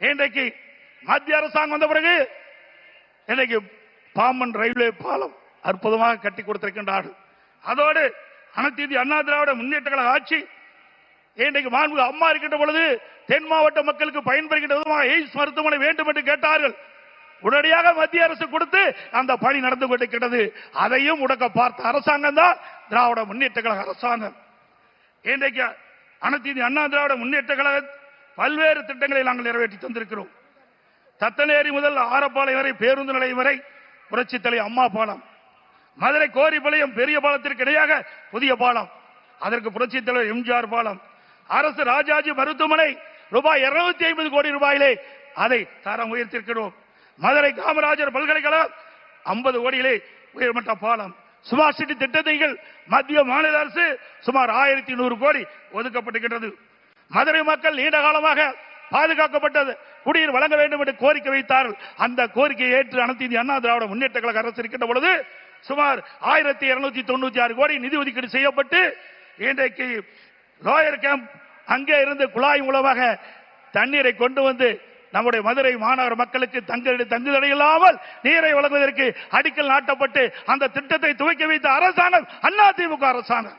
இன்றைக்கு மத்திய அரசாங்கம் வந்த பிறகு இன்றைக்கு பாம்பன் ரயில்வே பாலம் அற்புதமாக கட்டி கொடுத்திருக்கின்றார்கள். அதோடு அனைத்து இந்திய அண்ணா திராவிட முன்னேற்ற கழக ஆட்சி இன்றைக்கு மாண்புமிகு அம்மா இருக்கின்ற பொழுது தென் மாவட்ட மக்களுக்கு பயன்பெறுகின்ற விதமாக எய்ம்ஸ் மருத்துவமனை வேண்டும் என்று கேட்டார்கள். உடனடியாக மத்திய அரசு கொடுத்து அந்த பணி நடந்து கொண்டிருக்கிறது. அதையும் முடக்க பார்த்த அரசாங்கம் தான் திராவிட முன்னேற்ற கழக அரசாங்கம். இன்றைக்கு அனைத்து இந்திய அண்ணா திராவிட முன்னேற்ற கழக பல்வேறு திட்டங்களை நாங்கள் நிறைவேற்றி தந்திருக்கிறோம். தத்தனேரி முதல் ஆரப்பாளையம் வரை பேருந்து நிலையம் வரை புரட்சி தலை அம்மா பாலம், மதுரை கோரிப்பாளையம் பெரிய பாலத்திற்கு இடையாக புதிய பாலம், அதற்கு புரட்சி தலைவர் எம்ஜிஆர் பாலம், அரசு ராஜாஜி மருத்துவமனை ரூபாய் 250 கோடி ரூபாயிலே அதை தரம் உயர்த்திருக்கிறோம். மதுரை காமராஜர் பல்கலைக்கழகம் 50 கோடியிலே உயர்மட்ட பாலம், ஸ்மார்ட் சிட்டி திட்டத்தைகள் மத்திய மாநில அரசு சுமார் 1100 கோடி ஒதுக்கப்பட்டிருக்கிறது. மதுரை மக்கள் நீண்ட காலமாக பாதுகாக்கப்பட்டது குடிநீர் வழங்க வேண்டும் என்று கோரிக்கை வைத்தார்கள். அந்த கோரிக்கையை ஏற்று அனைத்து இந்திய அண்ணா திராவிட முன்னேற்ற கழக அரசு இருக்கின்ற பொழுது சுமார் 1296 கோடி நிதி ஒதுக்கீடு செய்யப்பட்டு இன்றைக்கு லோயர் கேம்ப் அங்கே இருந்து குழாய் மூலமாக தண்ணீரை கொண்டு வந்து நம்முடைய மதுரை மாநகர மக்களுக்கு தங்குதடை இல்லாமல் நீரை வழங்குவதற்கு அடிக்கல் நாட்டப்பட்டு அந்த திட்டத்தை துவக்கி வைத்த அரசாங்கம் அதிமுக அரசாங்கம்.